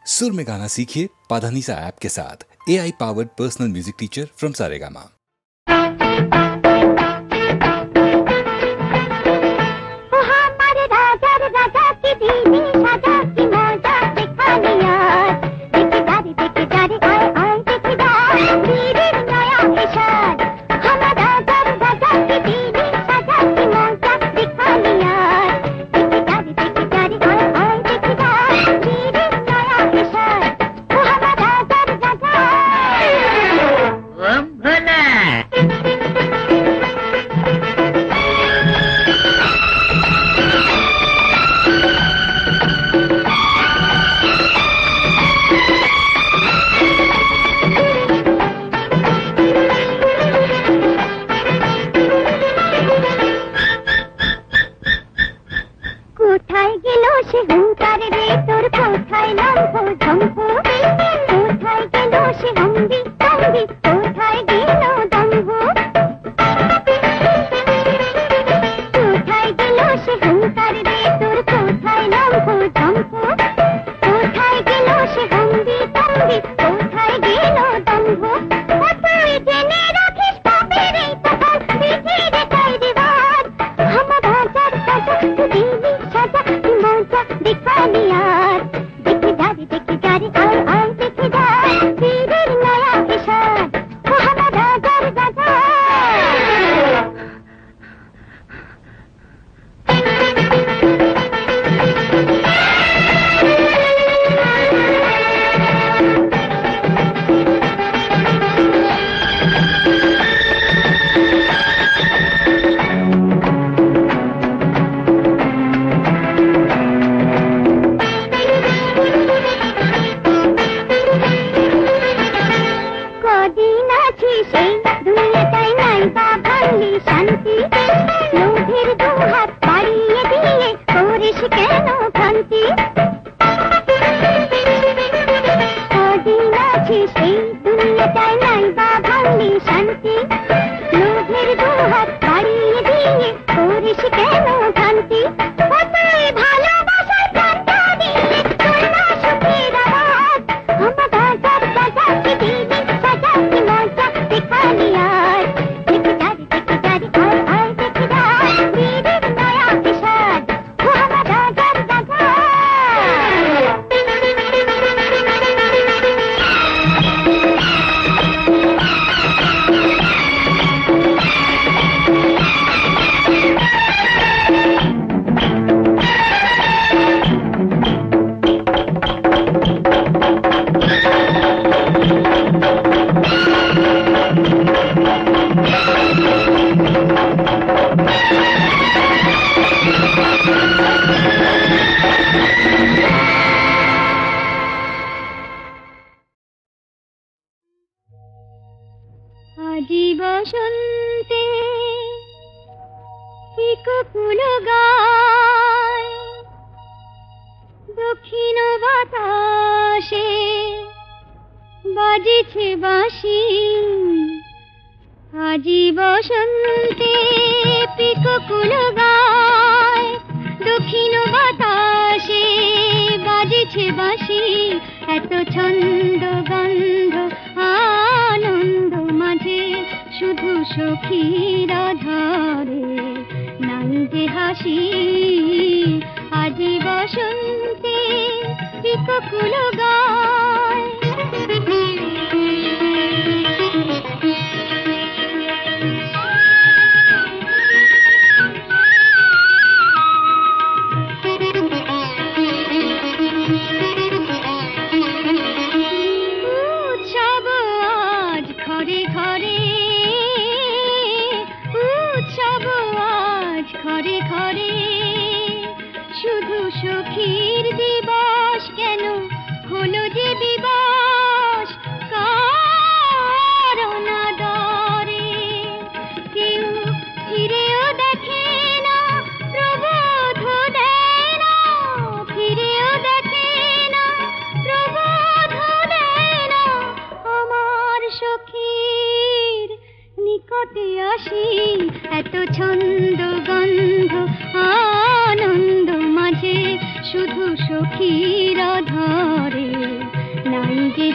सुर में गाना सीखिए पाधानीसा ऐप के साथ। AI powered personal music teacher from Saregama. সখীর দিবস কেন হলো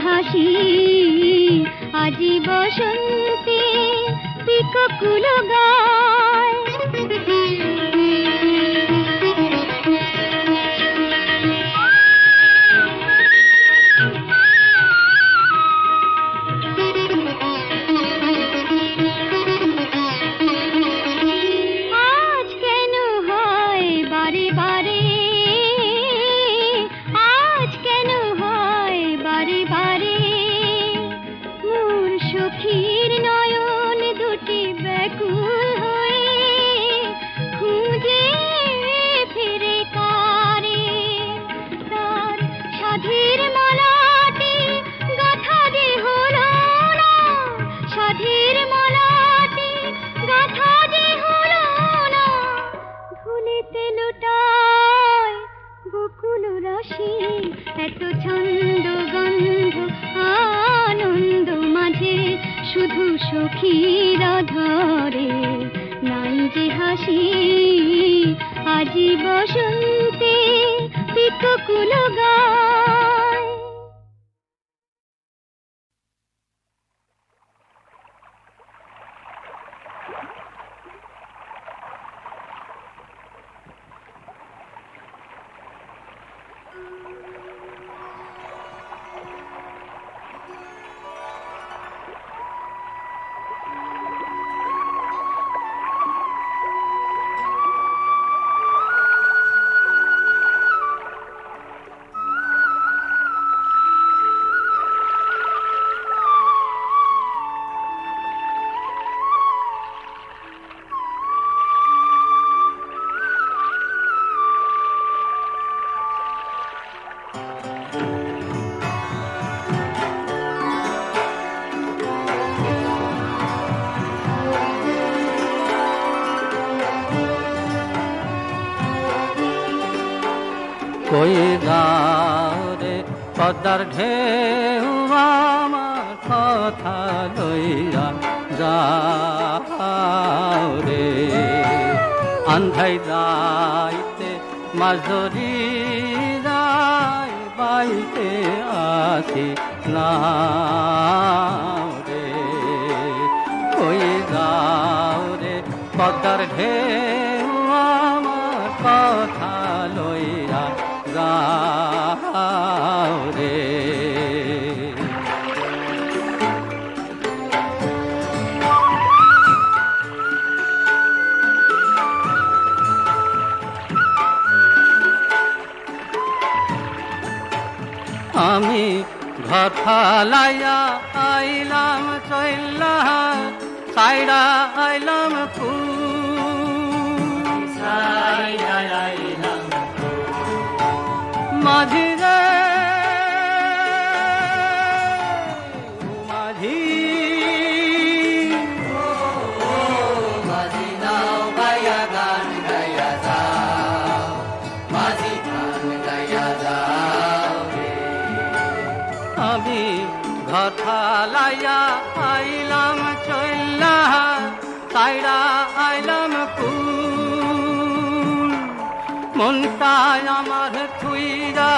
হাসি আজি বসন্তে পিককুল গায় এত ছন্দ গন্ধ আনন্দ মাঝে শুধু সখীর ধরে নাই যে হাসি আজি বসন্তে পিককুল গায় কই যাও রে পদ্মার ঢেউ আমার কথা লইয়া যাও রে আন্ধাই যাইতে মাছ ধরি যাই বাইতে আসি না রে কই যাও রে পদ্মার ঢেউ আমার কথা লইয়া যাও রে আমি ঘর ফালাইয়া আইলাম চইলা সাইডা আইলাম মাঝি রে মাঝি মাঝি নাও গায়া গান গায়া যাও মাঝি গান গায়া যাও আমি ঘর ফালাইয়া আইলাম চইলা সাইডা আইলাম মনটায় আমার থুইরা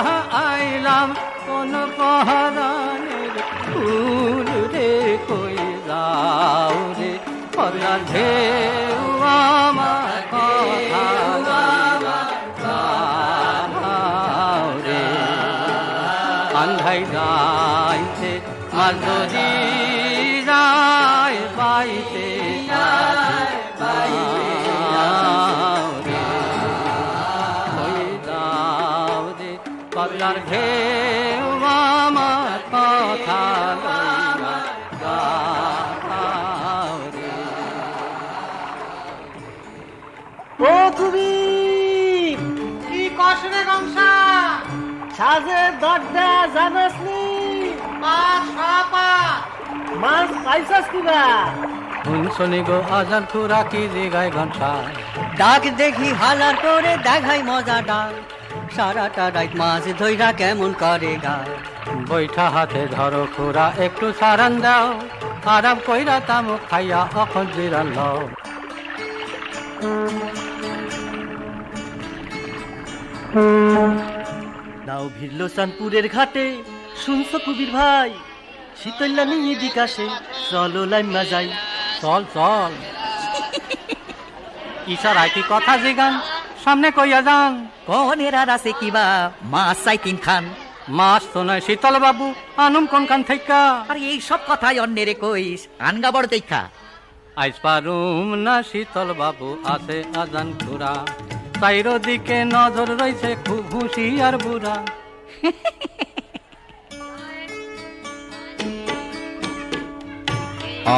আইলাম কোন পহরানের ফুল রে কই যাও রে পদ্মার ঢেউ আমার কথা যাও রে আন্ধাই যাইতে মাছ ধরি যায় বাইতে পদ্মার ঢেউ আমার কথা ও তুমি কি কষরে গংসা সাজে দরজা জানাসনি মাছ পাইছাস কিবা শুনি গো আজান খুরা কি জিগায় ঘন্টা ডাক দেখি হালার করে দেখাই মজা ডাক সারাটা রাত মাছ ধইরা কেমন করে গা বৈঠা হাতে ধরো খুরা একটু সারান দাও আরাম কইরা তামুক খাইয়া অখন জিরান লও নাও ভিড়ল চাঁদপুরের ঘাটে শুনছো কবির ভাই, শীতল্লা নিয়ে দিক আসে, চলো লাইমা যাই। চল চল। ইশারায় কি কথা জিগান, সামনে কইয়া যান। কনের আর আছে কিবা মাছ চাই 3 খান। মাছ তো নয় শীতল বাবু, আনুম কোনখান থেকে? আর এই সব কথাই অন্যেরে কইস, আনগা বড় দেখা। আইস পারুম না শীতল বাবু, আছে আজান খুরা, চাইরো দিকে নজর রইছে খুব হুঁশিয়ার বুড়া।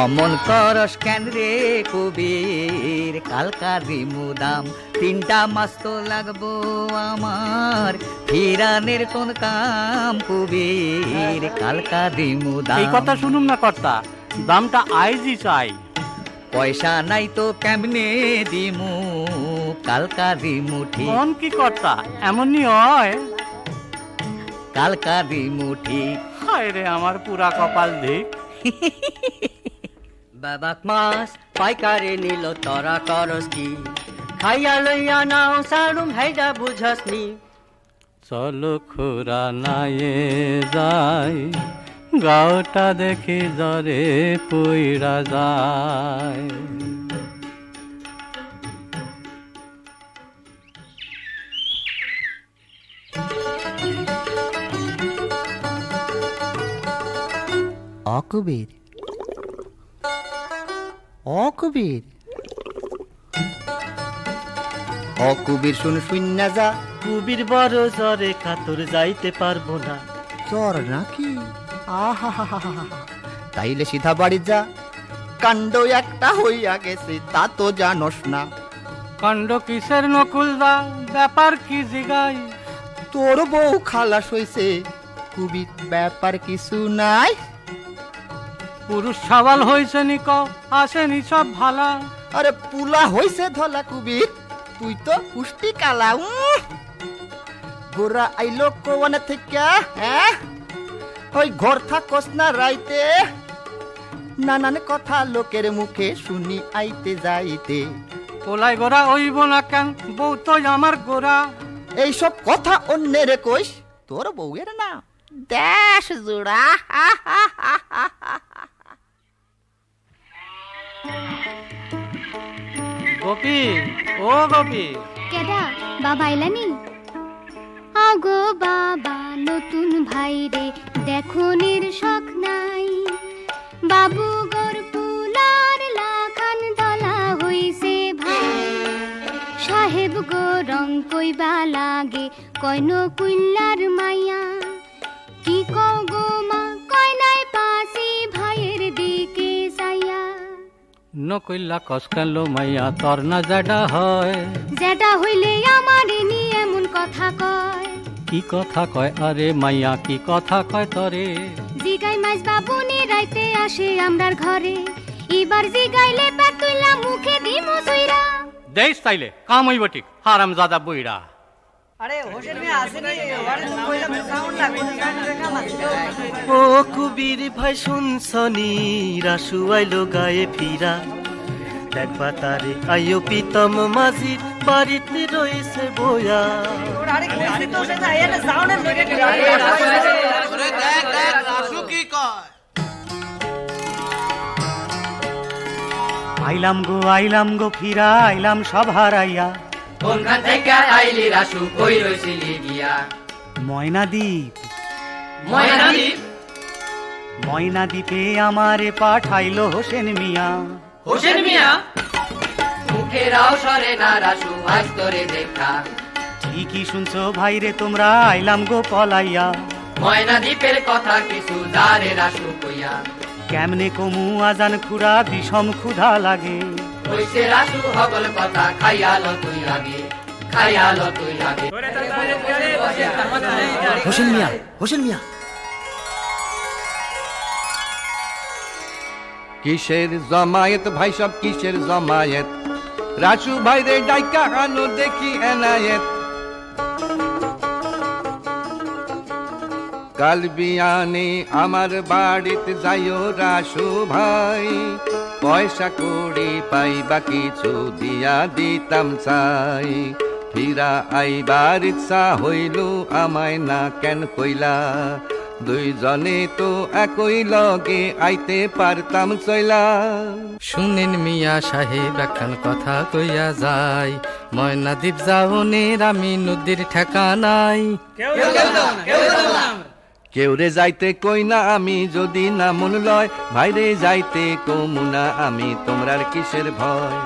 অমন করস কেন রে কবির, কালকা দিমু দাম, 3টা মাস তো লাগবো আমার, ফিরানের কোন কাম কবির, কালকা দিমু দাম। এই কথা শুনুম না কর্তা, দামটা আইজি চাই। পয়সা নাই তো কেমনে দিমু, কালকা দিমু ঠিক। মন কি কর্তা, এমনই হয়? কালকা দিমু ঠিক। হায় রে আমার পুরা কপাল দিক। বাবাক মাছ পাইকারে নিল, তরা করস কি, খাইয়া লইয়া নাও সারুম হাইডা বুঝসনি। চলো খুরা নায়ে যাই, গাওটা দেখি জরে পুইরা যায়। অকবির, অকবির, অকবির শুন শুননা যা। কবির বড় জ্বরে কাতর, যাইতে পারবো না। জ্বর নাকি? আহা, তাইলে সিধা বাড়ি যা, কাণ্ড একটা হইয়া গেছে তা তো জানোস না। কাণ্ড কিসের নকুল দা, ব্যাপার কি জিগাই? তোর বউ খালাস হইছে, কবির ব্যাপার কিছু নাই। পুরুষ সওয়াল হয়েছে নিক, আসেনি সব ভালা। আরে পুলা হইছে ধলা কুবির, তুই তো কুষ্টি কালা। গোরা আইলো কোয়ানে থেকে, হ্যাঁ ওই ঘর থাকস না রাইতে, নানান কথা লোকের মুখে শুনি আইতে যাইতে। পোলাই গোরা ওইব না কেন, বউ তো আমার গোরা। এইসব কথা অন্যের কইস, তোর বউয়ের না দেশ জোড়া। গোপী, ও গোপী। কেডা বাবা এলানি? আগো বাবা নতুন ভাই রে, দেখনের শখ নাই, বাবু গোর পুলার লাখান দলা হইছে ভাই, সাহেব গো রং কইবা লাগে, কইন কুইল্লার মাইয়া, কি কও গো মা, কয় নাই পাশি ভাইয়ের দিকে চাইয়া। নকইল্লা কসকালো মাইয়া, তোর না যেটা হয়, যেটা হইলে আমারে নিয়ে এমন কথা কয়। কি কথা কয়? আরে মাইয়া কি কথা কয় তরে? জিগাই মাছ বাবুনি রাইতে আসে আমরার ঘরে, এবার জিগাইলে পেতুইলা মুখে দিমু জুইরা। দেশ তাইলে কাম হইব ঠিক, হারাম জাদা বইরা। ও কবির ভাই শুনছনি, রাসু আইলো গায়ে ফিরা, দেখবা তারে আইও পিতম মাঝির বাড়িতে রয়েছে বয়া। আইলাম গো ফিরা, আইলাম সব হারাইয়া। কোনখান থেকে আইলি রাসু, কই রইছিলি গিয়া? ময়নাদ্বীপ, ময়নাদ্বীপ, ময়নাদ্বীপে আমারে পাঠাইলো হোসেন মিয়া। হোসেন মিয়া? মুখেরাও সরে না রাসু, আজ তোরে দেখা। ঠিকই শুনছো ভাই রে তোমরা, আইলাম গো পলাইয়া। ময়নাদ্বীপের কথা কিছু জারে রাসু কইয়া। কেমনে কমু আজান খুরা, বিষম ক্ষুধা লাগে। কইছে রাসু হগল কথা, খাইয়ালো তুই আগে, খাইয়ালো তুই আগে। হোসেন মিয়া, হোসেন মিয়া। কিসের জমায়েত ভাই, সব কিসের জমায়েত? রাসু ভাই রে ডাইকা আনো দেখি এনায়েত। কাল বিয়ানে আমার বাড়িতে যাইও রাসু ভাই, পয়সা কড়ি পাইবা কিছু দিয়া দিতাম চাই। ফিরা আইবার ইচ্ছা হইল, আমায় না কেন কইলা? দুইজনে তো একই লগে আইতে পারতাম চইলা। শুনেন মিয়া সাহেব একখান কথা কইয়া যাই, ময়নাদ্বীপ যাওনের আমি নদীর ঠেকা নাই। কেউরে যাইতে কই না আমি যদি না মন লয়, ভাইরে যাইতে কমুনা আমি তোমরার কিসের ভয়।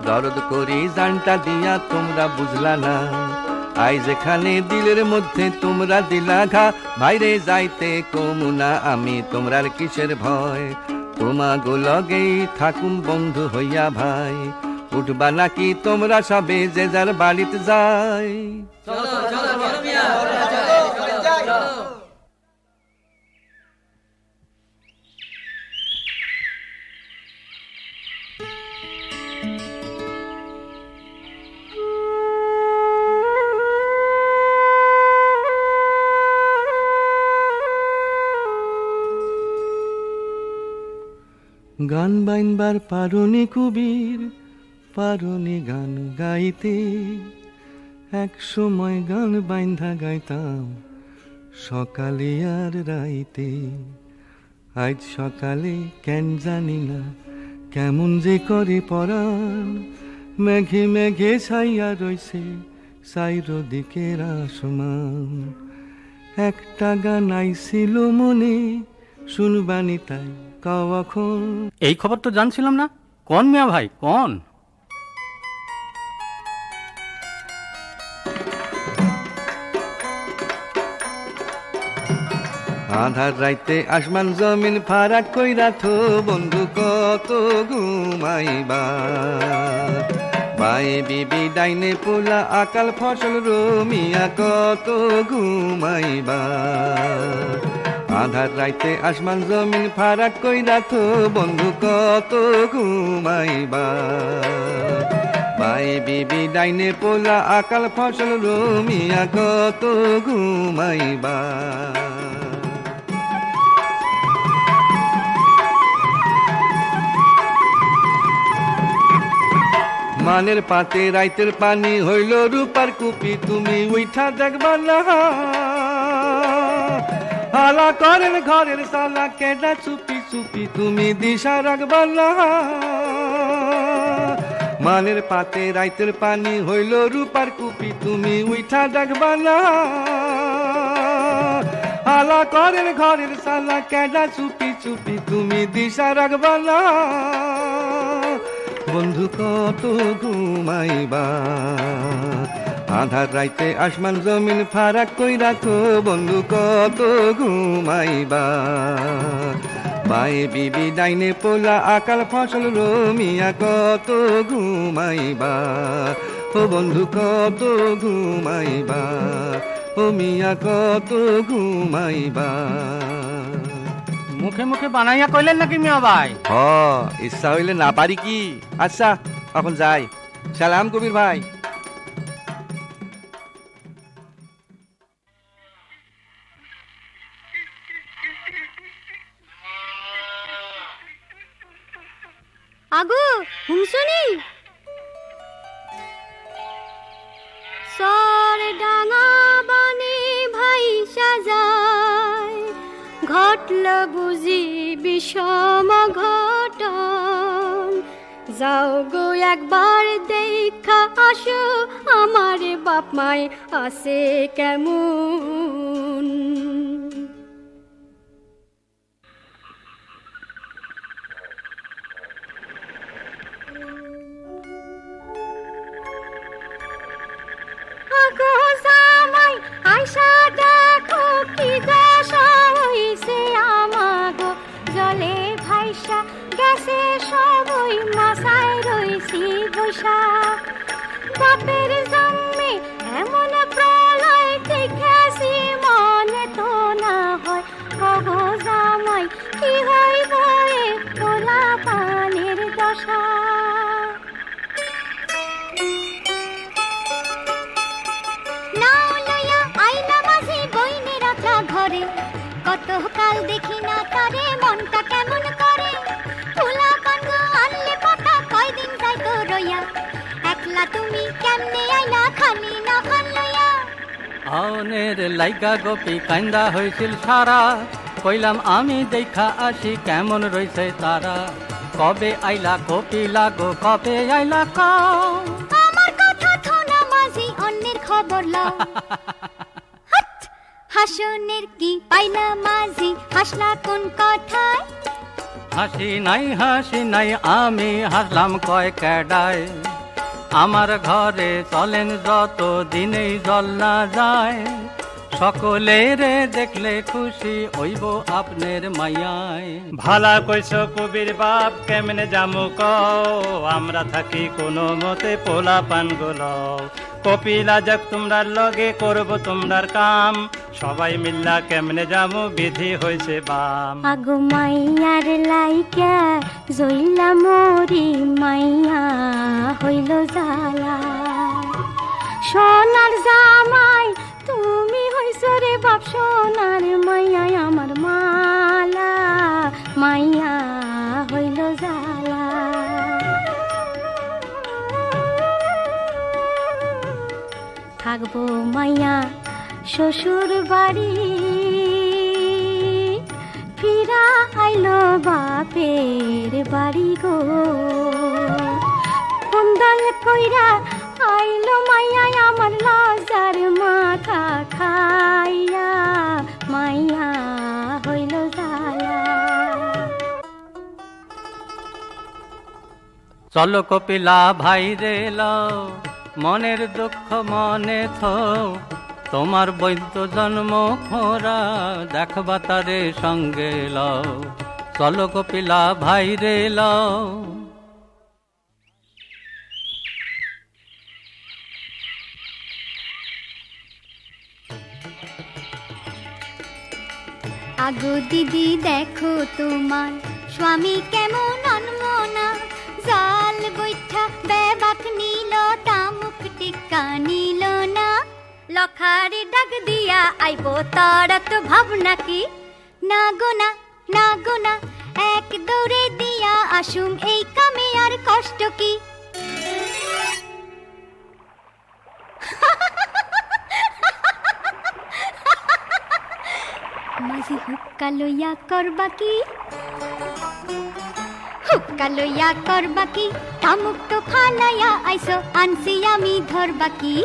দরদ করি জানটা দিয়া তোমরা বুঝলা না, আই যেখানে দিলের মধ্যে তোমরা দিলা ঘা। ভাইরে যাইতে কমুনা আমি তোমরার কিসের ভয়। তোমাগো লগেই থাকুম বন্ধু হইয়া ভাই, উঠবা নাকি তোমরা সবে যে যার বাড়িতে যাই। গান বাইনবার পারনি কুবির, পারনি গান গাইতে। এক সময় গান বাইন্ধা গাইতাম সকালে আর রাইতে। আজ সকালে কেন জানি না কেমন যে করে পরাণ, মেঘে মেঘে ছাইয়া রইছে সাইরো দিকের আসমান। একটা গান আইছিল মনে শুনবানি তাই কখন। এই খবর তো জানছিলাম না, কোন মিয়া ভাই কোন? আধার রাইতে আসমান জমিন ফারাক কইরা থো বন্ধু কত ঘুমাইবা। বাই বিবি ডাইনে পোলা আকাল ফসল রমিয়া কত ঘুমাইবা। আধার রাইতে আসমান জমিন ফারাক কইরা থো বন্ধু কত ঘুমাইবা। বাই বিবি ডাইনে পোলা আকাল ফসল রমিয়া কত ঘুমাইবা। মানের পাতে রাইতের পানি হইল রূপার কুপি, তুমি উইঠা দেখবা না। হালা করেন ঘরের সালা কেডা চুপি চুপি, তুমি দিশা রাখবা না। মানের পাতে রাইতের পানি হইল রূপার কুপি, তুমি উইঠা দেখবা না। হালা করেন ঘরের সালা কেডা চুপি চুপি, তুমি দিশা রাখবা না। বন্ধু কত ঘুমাইবা। আধার রাইতে আসমান জমিন ফারাক কইরা থো বন্ধু কত ঘুমাইবা। বাই বিবি ডাইনে পোলা আকাল ফসল রমিয়া কত ঘুমাইবা। ও বন্ধু কত ঘুমাইবা, ও মিয়া কত ঘুমাইবা। মুখে মুখে বানাইয়া কইলেন নাকি মিয়া ভাই? ইচ্ছা হইলে না পারি কি। আচ্ছা এখন যাই, সালাম কবির ভাই। আগু হুমসুনি সর ডাঙা বানে ভাই সাজায়, ঘটল বুঝি বিষম ঘটন। যাও গো একবার দেখা আসো আমার বাপ মায় আছে কেমন। আয়সা দেখো কি দশা হইছে আমাগো, জলে ভাইসা গেছে সবই মাসায় রইছি বৈশা। বাপের জন্মে এমন প্রলয় দেখেছি মনে তো না হয়, কগো জামাই কি হইব এ পোলা পানের দশা। কত কাল দেখি না তারে, মনটা কেমন করে। ফুলা কান্দ আনলে পাতা কয়দিন যাইতো রইয়া, একলা তুমি কেমনে আইলা খালি না খান লইয়া। বাহনের লাইগা গোপী কান্দা হয়েছিল সারা, কইলাম আমি দেখা আসি কেমন রইছে তারা। কবে আইলা কপিলা গো, কবে আইলা কও, আমার কথা থোনা মাঝি অন্যের খবর লও। হাট! হাসনের কি পাইলা মাঝি, হাসলা কোন কথায়? হাসি নাই আমি হাসলাম কয় ক্যাডায়। আমার ঘরে চলেন যত দিনেই জল না যায়, সকলের দেখলে খুশি হইব আপনার মাইয়ায়। ভালা কইছ কবির বাপ কেমনে জামু কও, আমরা থাকি কোনো মতে পোলা পান গোলাও। কপিলা যাক তোমরার লগে করব তোমরার কাম, সবাই মিল্লা কেমনে জামু বিধি হইছে বাম। আগো মাইয়ার লাইকা জইলা মরি, মাইয়া হইল জালা। সোনার জামাই তুমি হইছ রে বাপ, সোনার মাইয়া আমার মালা, মাইয়া হইল জালা। থাকবো মাইয়া শ্বশুর বাড়ি, ফিরা আইলো বাপের বাড়ি গো। কুন্দল কইরা আইলো মাইয়া আমার লজার মাথা খাইয়া, মাইয়া হইল জালা। চলো কপিলা ভাই রে লও, মনের দুঃখ মনে থো, তোমার বৈদ্য জন্ম খোরা দেখবা তারে সঙ্গে লও। চলো কপিলা ভাই রে লও। আগো দিদি দেখো তোমার স্বামী কেমন অনমনা, জাল বৈঠা বেবাক নিল তামুক টিকা নিল না। লখারে ডাক দিয়া আইবো তারা তো ভাবনা কি, না গোনা না গোনা এক দৌড়ে দিয়া আসুম, এই কামে আর কষ্ট কি। মাঝি হুক্কা লইয়া করবা কি, হুক্কা লইয়া করবা কি, তামুক তো ফালাইয়া আইসো, আনছি আমি ধরবা কি।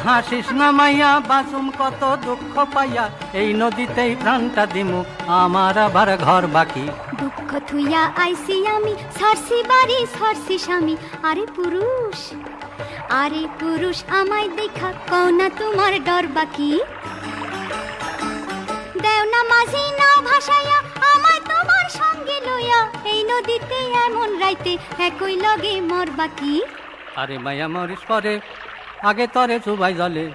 হাসিস না মাইয়া, বাসুম কত দুঃখ পাইয়া, এই নদীতেই প্রাণটা দিমু আমার আবার ঘর বাকি। দুঃখ থুইয়া আইসি আমি, সারসি বাড়ি সারসি স্বামী। আরে পুরুষ আমায় দেখা কও না তোমার ডর বাকি। দেও না মাঝি না ভাসাইয়া আমায় তোমার সঙ্গে লইয়া, এই নদীতে এমন রাইতে একই লগে মর বাকি। আরে মাইয়া মরিস পরে, আগে তরে চুবাই জলে,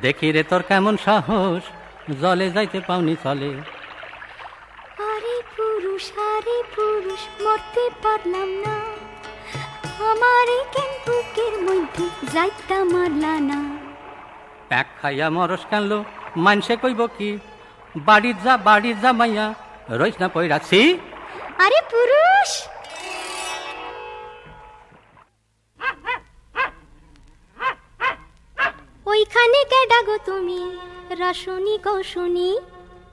দেখি রে তোর কেমন সাহস, জলে যাইতে পাওনি চলে। আরে পুরুষ মরতে পারলাম না, আমার কেন বুকের মধ্যে যাইতা মারলা না। প্যাক খাইয়া মরস কানলো, মানসে কইব কি, বাড়ির যা মাইয়া রইস না পইরাছি। আরে পুরুষ ওইখানে কেডা গো তুমি, রাসুনি কৌশুনি?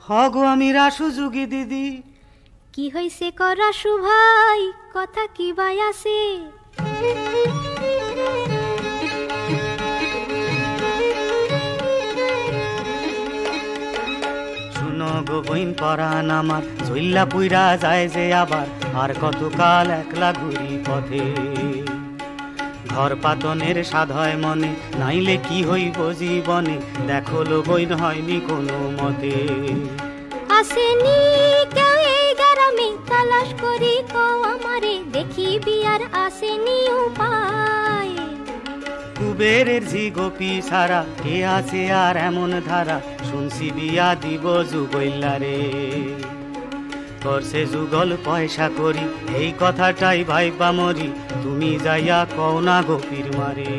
হগো আমি রাসু যুগী দিদি। কি হইছে ক রাসু ভাই, কথা কি বাই আছে? শুনো গো বইন পরান আমার, ঝইল্লা পুইরা যায় যে আবার, আর কতকাল একলা ঘুরি পথে। ঘর পাতনের সাধ হয় মনে, নাইলে কি হইব জীবনে, দেখো লো বইন হয়নি কোনো মতে। আসেনি কেউ এই গ্রামে, তালাশ করি কও আমারে, দেখি বিয়ার আসেনি উপায়। কুবেরের ঝি গোপী সারা, কে আছে আর এমন ধারা, শুনছি বিয়া দিব যুগইল্লা রে। করছে যুগল পয়সা করি, এই কথাটাই ভাইবা মরি, তুমি যাইয়া কও না গোপীর মারে।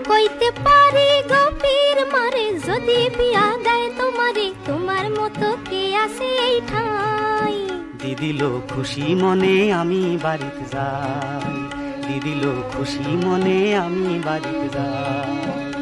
কইতে পারি গোপীর মারে, যদি বিয়া দেয় তোমারে, তোমার মতো কে আছে এই ঠাই। দিদিল খুশি মনে আমি বাড়িতে যাই, দিদিল খুশি মনে আমি বাড়িতে যাই।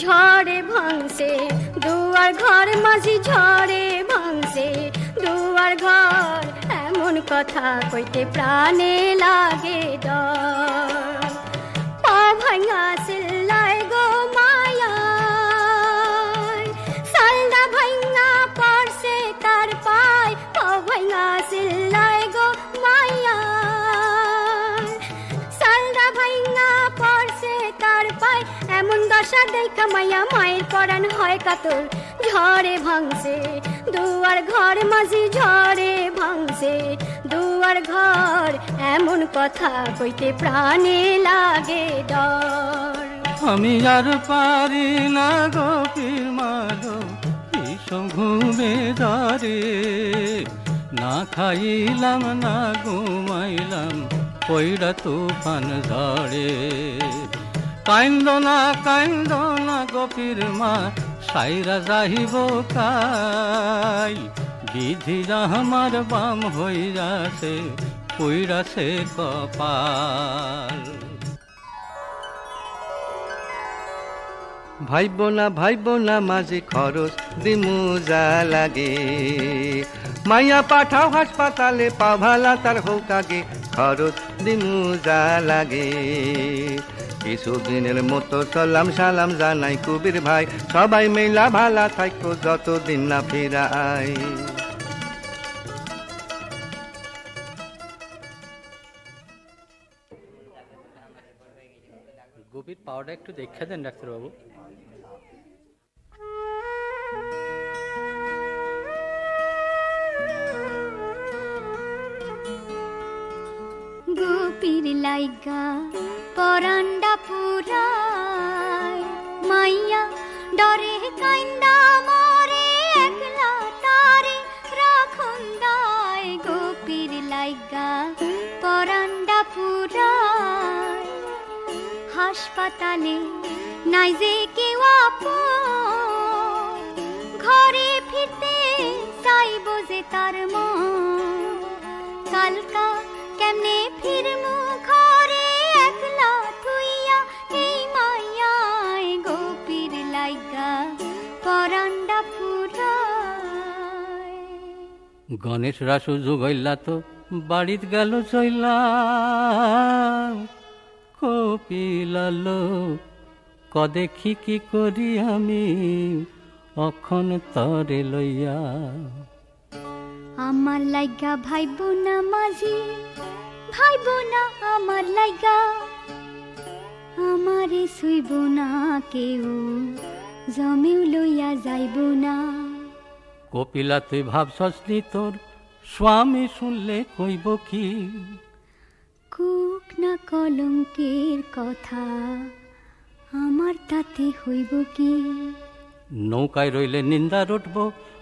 ঝড়ে ভাঙছে দুয়ার ঘর মাঝি ঝড়ে ভাঙছে দুয়ার ঘর এমন কথা কইতে প্রাণে লাগে ডর পা ভাঙা চিল্লায় গো মায়া সালদা ভাঙা পড়ছে তার পায় পা ভাঙা চিল্লায় গো মায়া সালদা ভাঙা পড়ছে তার পায় এমন দশা দেখা মায়া মায়ের পরাণ হয় কাতর ঝড়ে ভাঙছে দুয়ার ঘর মাঝি ঝড়ে ভাঙছে দুয়ার ঘর এমন কথা কইতে প্রাণে লাগে ডর আমি আর পারি না গো পীর মা গো বিষম ঘুমে ধরে না খাইলাম না ঘুমাইলাম পইড়া তুফান ঝড়ে কাইন্দ না গো পীর মা সাইরা যাইব কাই বিধিরা আমার বাম হইয়াছে পইড়াছে কপাল ভাইব না মাঝে খরচ দিমু যা লাগে মাইয়া পাঠাও হাসপাতালে পাভালা তার হোক আগে খরচ দিমু যা লাগে কিছুদিনের মতো সালাম সালাম জানাই কবির ভাই সবাই মেলা ভালা থাকো যতদিন না ফিরাই গভীর পাওয়াটা একটু দেখে দেন ডাক্তারবাবু গোপীর লাইগা পরান্ডা পুরায় মাইয়া ডরে কাইন্দা মরে একলা তারে রাখুন দায় গোপীর লাইগা পরান্ডা পুরায় হাসপাতালে নাই যে কেউ আপন ঘরে ফিরতে চাইব যে তার মন কালকা কেমনে ফিরমু ঘরে একলা তুইয়া এই মাইয়ায় গোপীর লাইগা পরান্ডা পুরায় গণেশ রাসু যুগইলা তো বাড়িত গেল চইলা কপিলালো কদেখি কি করি আমি অখন তরে লইয়া আমার লাইগা ভাইব না মাঝি ভাইব না আমার লাইগা আমারে শুইব না কেউ জমেও লইয়া যাইব না কপিলা তুই ভাবছসনি তোর স্বামী শুনলে কইব কি কুক না কলঙ্কের কথা আমার তাতে হইব কি নৌকায় রইলে নিন্দা রটব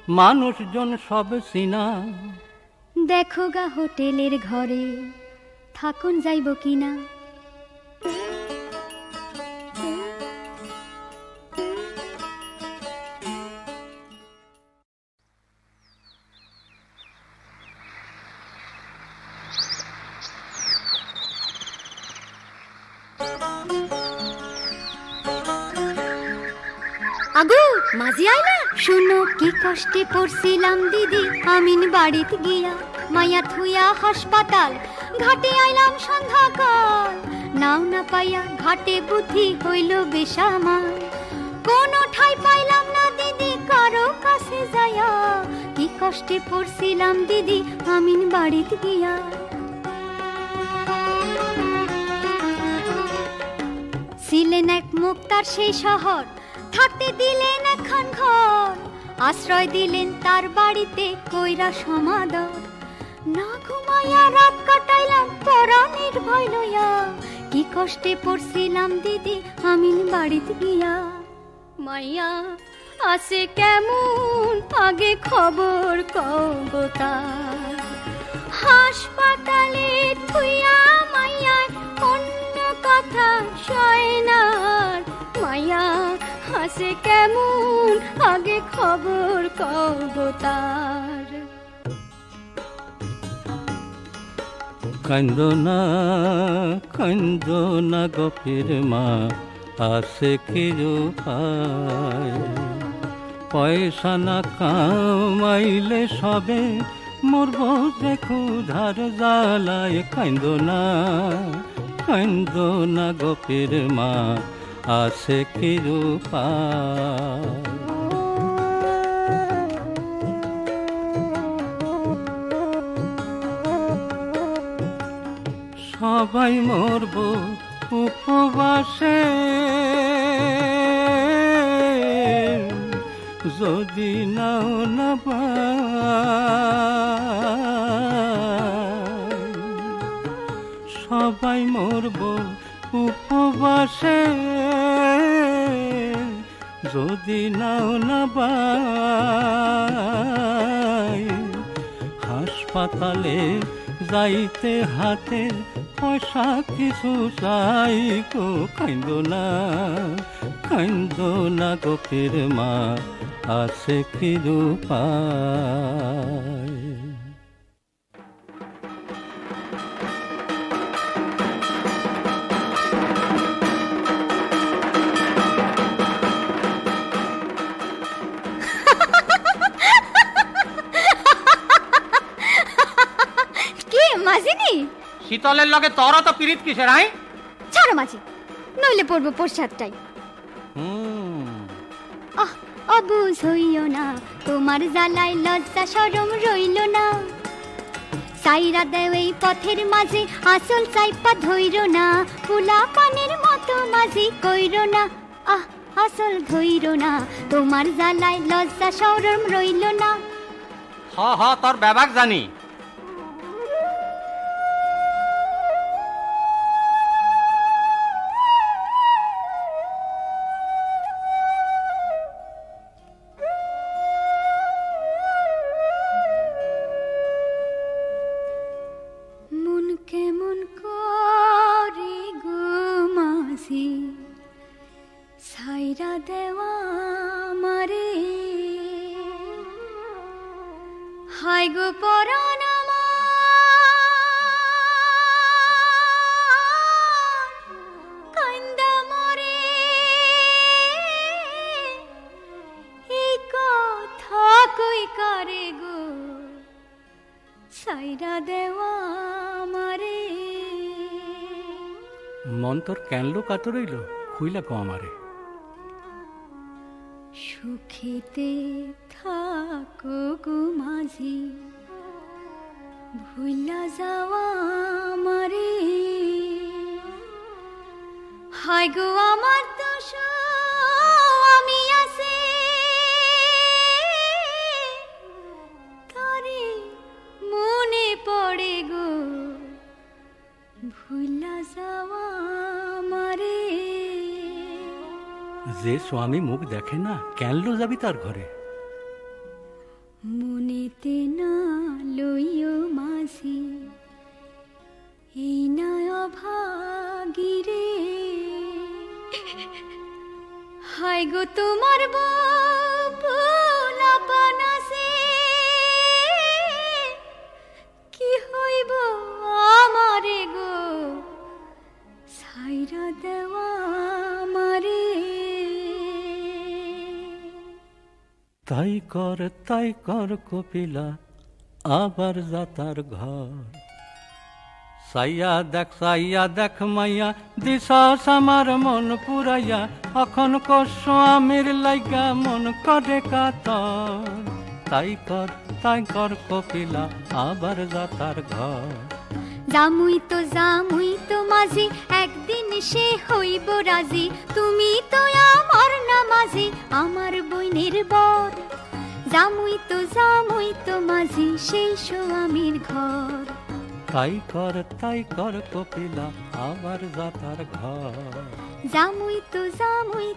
মানুষজন সব সিনা দেখো গা হোটেলের ঘরে থাকুন যাইব কিনা আগু মাঝি আইলা শুনো কি কষ্টে পড়ছিলাম দিদি আমিন বাড়িতে গিয়া মায়া থুয়া হাসপাতাল ঘাটে আইলাম সন্ধ্যাকাল নাও না পাইয়া ঘাটে বুদ্ধি হইল বেশামাল কোনো ঠাই পাইলাম না দিদি কারো কাছে যায়া কি কষ্টে পড়ছিলাম দিদি আমিন বাড়িতে গিয়া ছিলেন এক মুক্তার সেই শহর থাকতে দিলেন এখন ঘর আশ্রয় দিলেন তার বাড়িতে কইরা সমাদর না ঘুমাইয়া রাত কাটাইলাম পরাণের ভয় লইয়া কি কষ্টে পড়ছিলাম দিদি আমিন বাড়িতে গিয়া মাইয়া আসে কেমন আগে খবর কগতা হাসপাতালে থুইয়া মাইয়া অন্য কথা সয় না মাইয়া হাসে কেমন আগে খবর কগতার কান্দো না গফির মা আছে কি উপায় পয়সা না কামাইলে সবে মরব যে ক্ষুধার জ্বালায় কাইন্দ না গোপীর মা আছে কি উপায় সবাই মরব উপবাসে যদি নাও না সবাই মরব উপবাসে যদি নাও না হাসপাতালে যাইতে হাতে পয়সা কিছু চাই গো কাইন্দ না গোপীর মা আছে কি উপায় শীতলের লগে তোর তো পিরিত কিসের আই ছাড়ো মাঝি নইলে পড়বো প্রসাদটাই অবুঝ হইও না তোমার জ্বালায় লজ্জা শরম রইল না সাইরা দেও এই পথের মাঝে আসল চাইপা ধইর না ফুলা পানের মতো মাঝি কইর না আসল ধইর না তোমার জ্বালায় লজ্জা শরম রইল না হ তোর ব্যাপার জানি মন তোর কেনলো কাতো রইল খুইলা কো আমারে সুখেতে থাকো গো মাঝি ভুলা যাওয়া আমারে হায় গো আমার দোষ আমি আছে তারে মনে পড়ে গো ভুলা যাওয়া আমারে যে স্বামী মুখ দেখে না কেনলো যাবি তার ঘরে মনেতে না লইও মাঝি এই না অভাগিরে হায় গো তোমার বাপন আছে কি হইব আমারে গো ছাইরা দেওয়া আমারে তাই কর কপিলা আবার যাতার ঘর সাইয়া দেখ মাইয়া দিশাস আমার মন পুরাইয়া এখন স্বামীর লাইগা মন করে কাতর তাই কর কপিলা আবার যাতার ঘর জামুই তো মাঝি একদিন সে হইব রাজি তুমি তো আমার না মাঝি আমার বইনের বর জামুই তো মাঝি সেই স্বামীর ঘর তাই কর কপিলা আবার যাতার ঘর জামুই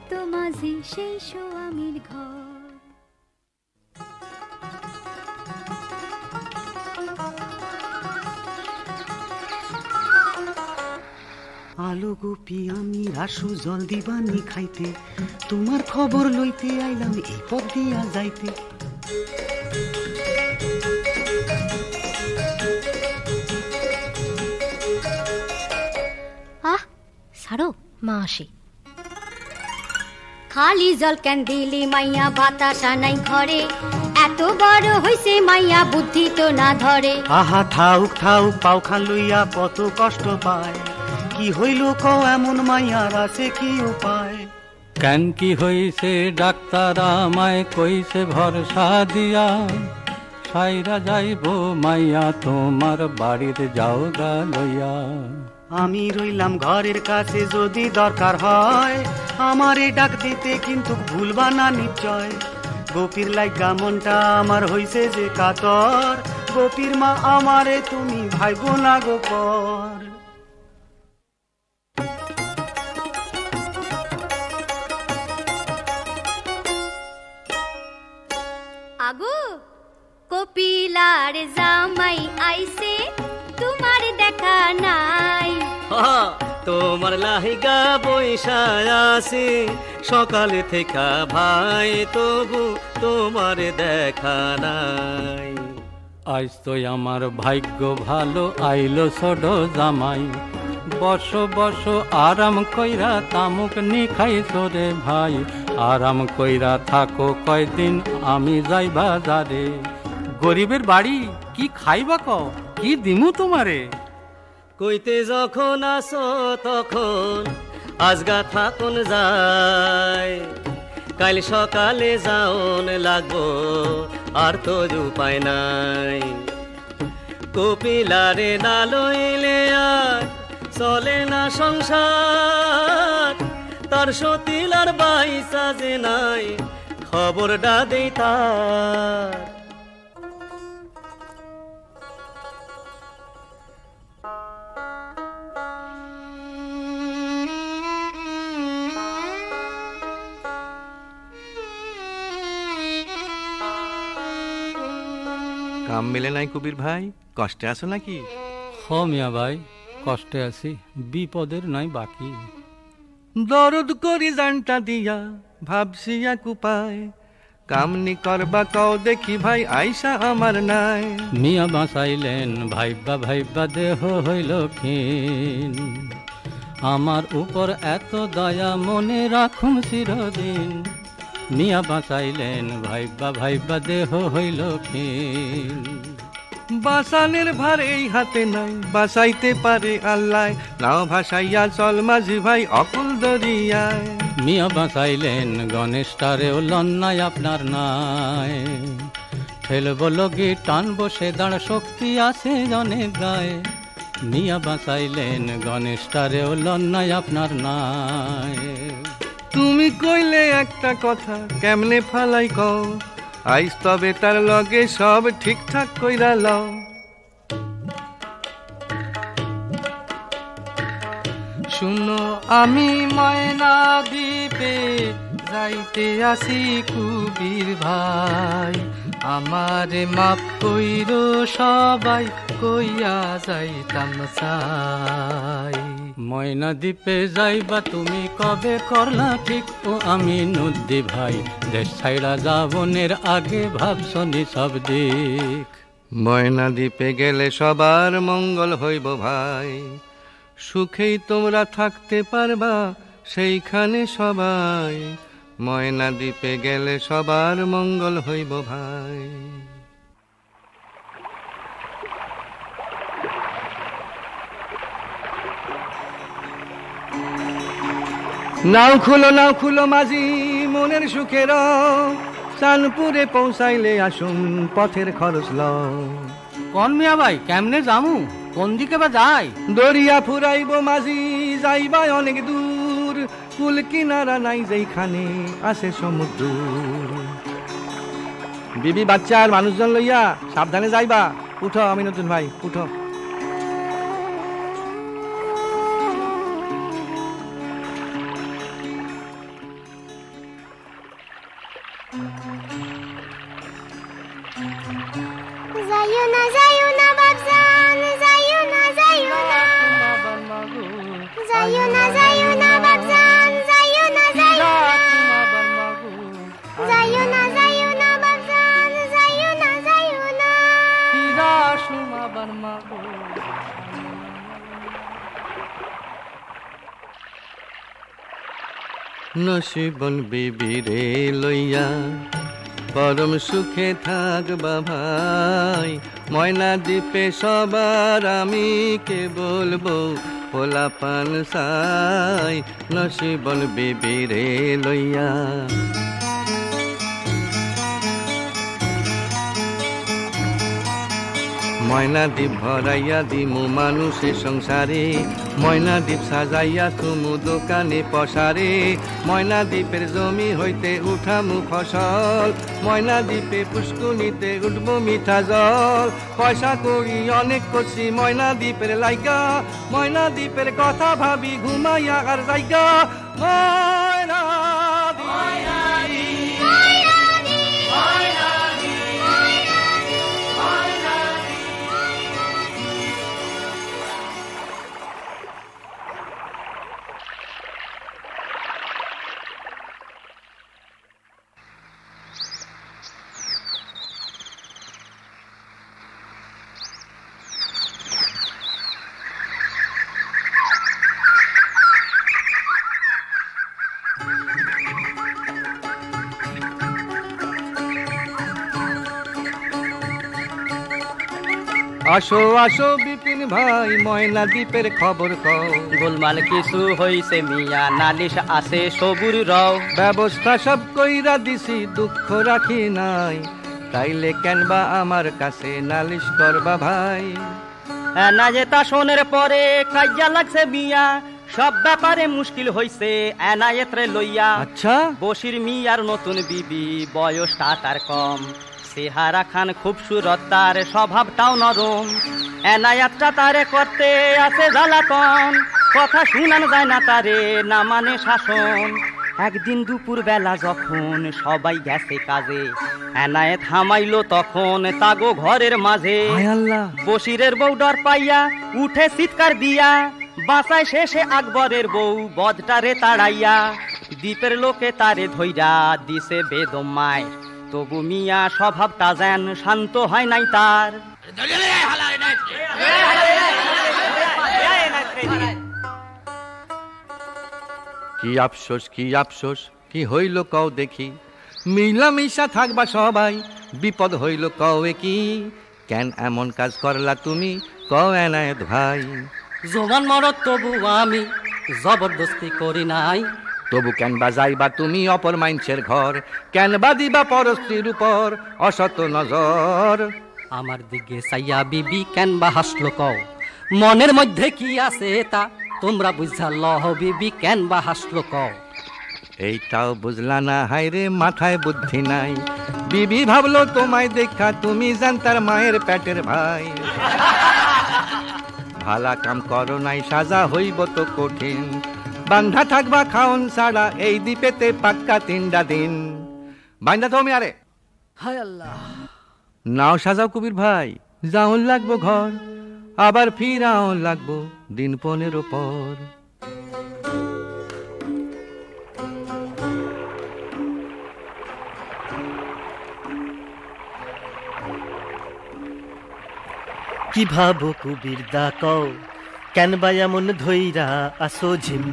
তো মাঝি সেই স্বামীর ঘর আলো গোপী আমি রাসু জল দিবানি খাইতে তোমার খবর লইতে আইলাম এই পথ দিয়া যাইতে ছাড়ো মা আসে খালি জল কেন দিলি মাইয়া বাতাসা নাই ঘরে এত বড় হইছে মাইয়া বুদ্ধি তো না ধরে আহা থাউক থাউক পাউখান লইয়া কত কষ্ট পায় কি হইল কও এমন মাইয়ার আছে কি উপায় কেন কি হইছে ডাক্তার আমায় কইছে ভরসা দিয়া সাইরা যাইব মাইয়া তোমার বাড়িতে যাও গা লইয়া আমি রইলাম ঘরের কাছে যদি দরকার হয় আমারে ডাক দিতে কিন্তু ভুলবা না নিশ্চয় গোপীর লাইগা মনটা আমার হইছে যে কাতর গোপীর মা আমারে তুমি ভাইবো না গো পর আগো কপিলার জামাই আইছে তোমার দেখা নাই তোমার লাহিগা বৈশায় আছে সকালে থেকে ভাই তবু তোমার দেখা নাই আজ তো আমার ভাগ্য ভালো আইলো ছোট জামাই বসো বসো আরাম কইরা তামুক নি খাইছো রে ভাই আরাম কইরা থাকো কয়দিন আমি যাই বাজারে গরিবের বাড়ি কি খাইবা কও কি দিমু তোমারে কইতে যখন আসো তখন আজগা থাকুন যায় কাল সকালে যাওন লাগবো আর তো উপায় নাই কপিলারে না লইলে আর চলে না সংসার তার সতিলার বাইসা যে নাই খবরটা দেই তার কাম মেলে নাই কবির ভাই কষ্টে আছো নাকি হ মিয়া ভাই কষ্টে আছি বিপদের নাই বাকি দরদ করি জানটা দিয়া ভাবছি এক উপায় কামনি করবা কও দেখি ভাই আইসা আমার নাই মিয়া বাঁচাইলেন ভাইবা ভাইবা দেহ হইল ক্ষীণ আমার উপর এত দয়া মনে রাখুন চিরদিন মিয়া বাঁচাইলেন ভাইবা ভাইবা দেহ হইল ক্ষীণ বাসানের ভার এই হাতে নাই বাসাইতে পারে আল্লাহ নাও ভাসাইয়া চল মাঝি ভাই অকুল দরিয়ায় মিয়া বাঁচাইলেন গণেশটারেও লন্নায় আপনার নাই ঠেলব লগি টানবো সে দাঁড় শক্তি আছে অনেক গায়ে মিয়া বাঁচাইলেন গণেশটারেও লন্নায় আপনার নাই তুমি কইলে একটা কথা কেমনে ফালাই কও আইস তবে তার লগে সব ঠিকঠাক কইরা লও শুনো আমি ময়না দ্বীপে যাইতে আসি কুবির ভাই আমারে মাপ কইরো সবাই কইয়া যাইতাম চাই ময়না দ্বীপে যাইবা তুমি কবে করলা ঠিক ও আমি নদী ভাই দেশ ছাইড়া যাবনের আগে ভাবছনি সব দিক ময়না দ্বীপে গেলে সবার মঙ্গল হইব ভাই সুখেই তোমরা থাকতে পারবা সেইখানে সবাই ময়না দ্বীপে গেলে সবার মঙ্গল হইব ভাই নাও খুলো মাঝি মনের সুখের চানপুরে পৌঁছাইলে আসুন পথের খরচ লও কোন মিয়া ভাই কেমনে যামু কোন দিকে বা যাই দরিয়া ফুরাইব মাঝি যাইবা অনেক দূর কুল কিনারা নাই যেইখানে আছে সমুদ্র বিবি বাচ্চা আর মানুষজন লইয়া সাবধানে যাইবা উঠো আমি নতুন ভাই উঠো নসিবন বিবিরে লইয়া পরম সুখে থাকবা ভাই ময়না দ্বীপে সবার আমি কে বলবো পোলাপান সাই নসিবন বিবিরে লইয়া ময়না দ্বীপ ভরাইয়া দিমু মানুষের সংসারে ময়না দ্বীপ সাজাইয়া তুমু দোকানে পসারে ময়না দ্বীপের জমি হইতে উঠামু ফসল ময়না দ্বীপে পুষ্কুনিতে উঠবো মিঠা জল পয়সা করি অনেক করছি ময়না দ্বীপের লাইগা ময়না দ্বীপের কথা ভাবি ঘুমাইয়া আর জায়গা ময়না আসো আসো বিপিন ভাই ময়না দ্বীপের খবর কও গোলমাল কিছু হইছে মিয়া নালিশ আছে সবুর রও ব্যবস্থা সব কইরা দিছি দুঃখ রাখি নাই তাইলে কেনবা আমার কাছে নালিশ করবা ভাই না যে তা শোনের পরে কাইয়া লাগছে মিয়া সব ব্যাপারে মুশকিল হইছে এনায়েতরে লইয়া আচ্ছা বশির মিয়ার নতুন বিবি বয়সটা তার কম চেহারা খান খুবসুরত তার স্বভাবটাও নরম এনায়াতটা তারে করতে আছে জ্বালাতন কথা শুনান যায় না তারে না মানে শাসন একদিন দুপুর বেলা যখন সবাই গেছে কাজে এনায়েত হামাইলো তখন তাগো ঘরের মাঝে বশিরের বউ ডর পাইয়া উঠে চিৎকার দিয়া বাঁচায় শেষে আকবরের বউ বদটারে তাড়াইয়া দ্বীপের লোকে তারে ধইরা দিছে বেদমায় তবু মিয়া স্বভাবটা যেন শান্ত হয় নাই তার কি আফসোস কি আফসোস কি হইল কও দেখি মিলামিশা থাকবা সবাই বিপদ হইল কও কি কেন এমন কাজ করলা তুমি কও এনায়েত ভাই জোবান মরত তবু আমি জবরদস্তি করি নাই তবু কেন বা যাইবা তুমি অপর মাইনসের ঘর কেন বা দিবা পরস্ত্রীর উপর অসত নজর আমার দিকে সাইয়া বিবি কেন বা হাসলো কও মনের মধ্যে কি আছে তা তোমরা বুঝা লহ বিবি কেন বা হাসলো কও এইটাও বুঝলা না হায়রে মাথায় বুদ্ধি নাই বিবি ভাবলো তোমায় দেখা তুমি জানতার মায়ের পেটের ভাই ভালা কাম করো নাই সাজা হইব তো কঠিন বান্ধা থাকবা খাওন ছাড়া এই দ্বীপেতে পাক্কা 3টা দিন বান্ধা তুমি আরে হায় আল্লাহ নাও সাজাও কবির ভাই যাওন লাগবো ঘর আবার ফিরাও লাগবো দিন 15 পর কি ভাবো কুবির দা কও কেন বা এমন ধইরা আসো ঝিম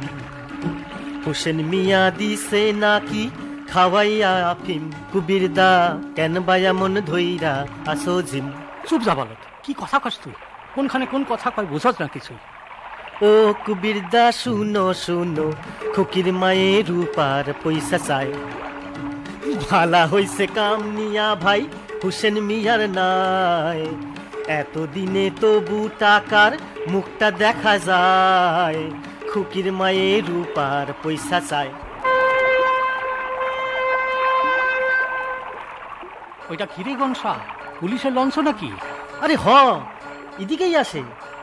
হোসেন মিয়া দিছে নাকি খাওয়াইয়া আফিম কুবির দা কেন বা এমন ধইরা আসো ঝিম চুপ যা বলত কি কথা কস তুই কোনখানে কোন কথা কয় বুঝছ না কিছু ও কুবির দা শুনো শুনো খুকির মায়ের রূপার পয়সা চাই ভালা হইছে কাম নিয়া ভাই হোসেন মিয়ার নাই এতদিনে তবু টাকার মুখটা দেখা যায় খুকির মায়ের রূপার পয়সা চায় ওইটা ঘিরে গনসা পুলিশের লঞ্চ নাকি আরে হ এদিকেই আসে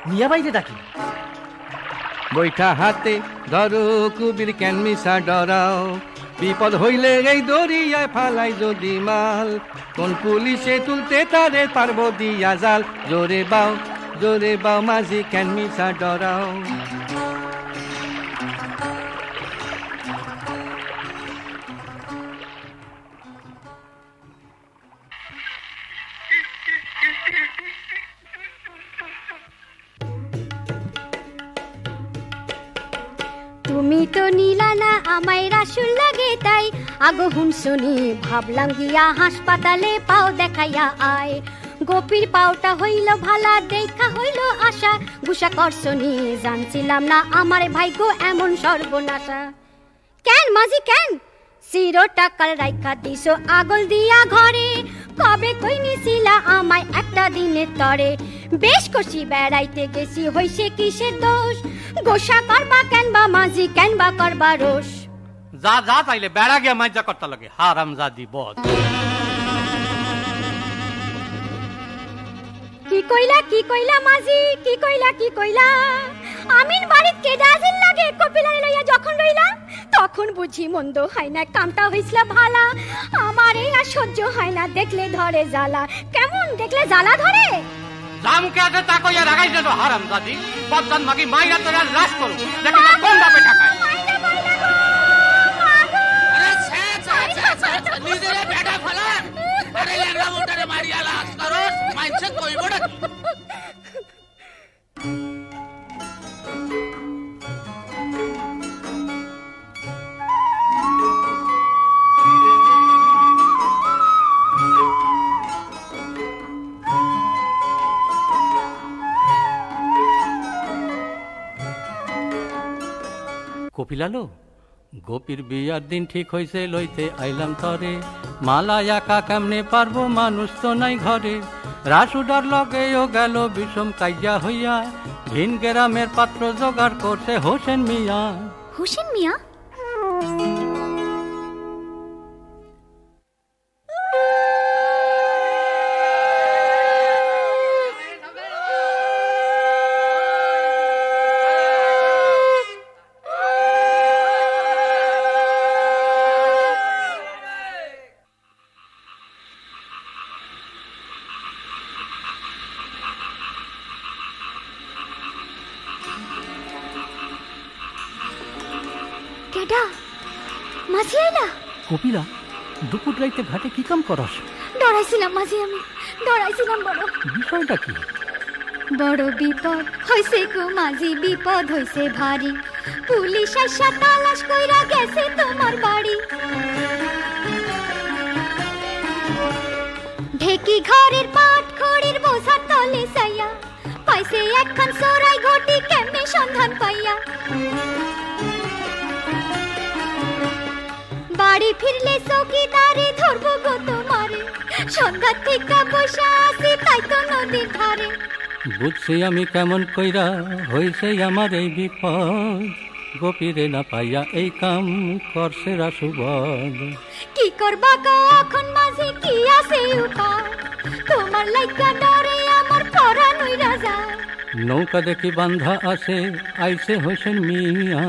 মিয়া বাইরে ডাকি বৈঠা হাতে ধরো কুবির কেন মিশা ডরাও বিপদ হইলে এই দরিয়ায় ফালাই যদি মাল কোন পুলিশে তুলতে তারে পারবো দিয়া জাল জোরে বাও মাঝি কেন মিশা ডরাও তুমি তো নিলা না আমায় রাসুল আগো হুনসুনি ভাবলাম গিয়া হাসপাতালে পাও দেখাইয়া আয় গোপীর পাওটা হইল ভালা দেখা হইল আশা গুসা করছনি জানছিলাম না আমার ভাগ্য এমন সর্বনাশা কেন মাঝি কেন সিরো টাকার রাইখা দিছো আগল দিয়া ঘরে কবে কই নিছিলা আমায় একটা দিনের তরে বেশ করছি বেড়াইতে গেছি হইছে কিসের দোষ গোসা করবা কেন বা মাঝি কেন বা করবা রোষ যা যা তাইলে বেড়া গিয়া মজা করতে লাগে হারামজাদি বদ কি কইলা মাঝি কি কইলা আমিন বাড়িত কে দাজিল লাগে কপিলারে লইয়া যখন রইলা তখন বুঝি মন্দ হয় না কামটা হইছিল ভালা আমারে আর সহ্য হয় না দেখলে ধরে জ্বালা কেমন দেখলে জ্বালা ধরে জামকে আগে তা কইয়া রাগাইছে তো হারামজাদি বদজান মাগি মাইরা তোরা লাশ করব দেখো না কোন বাপে টাকায় আরে ছে নিজেরে বেটা ফলা আরে লাগা মোটারে মারিয়া লাশ করস মাইছে কইবড়া কপিলালো গোপীর বিয়ার দিন ঠিক হইছে লইতে আইলাম তরে মালা একা কেমনে পারবো মানুষ তো নাই ঘরে রাসুডার লগেও গেল বিষম কাইয়া হইয়া ভিন গ্রামের পাত্র জোগাড় করছে হোসেন মিয়া হোসেন মিয়া মাঝি আইলা কপিলা দুপুর রাইতে ঘাটে কি কাম করস ডরাইছিলাম মাঝি আমি ডরাইছিলাম বড় বিষয়টা কি বড় বিপদ হইছে গো মাঝি বিপদ হইছে ভারী পুলিশ আইসা তালাশ কইরা গেছে তোমার বাড়ি ঢেকি ঘরের পাট খড়ির বোঝা তলে সাইয়া পাইছে একখান সরাই ঘটি কেমনে সন্ধান পাইয়া বাড়ি ফিরলে চৌকিদারে ধরবো গো তোমারে সন্ধ্যা থেকে বসে আসি তাই তো নদীর ধারে বুঝছি আমি কেমন কইরা হইছে আমার এই বিপদ গোপীরে না পাইয়া এই কাম করছে রাসুবদ কি করবা গো এখন মাঝে কি আছে উপায় তোমার লাইগা ডরে আমার পরাণ উইরা যায় নৌকা দেখি বান্ধা আছে আইছে হোসেন মিয়া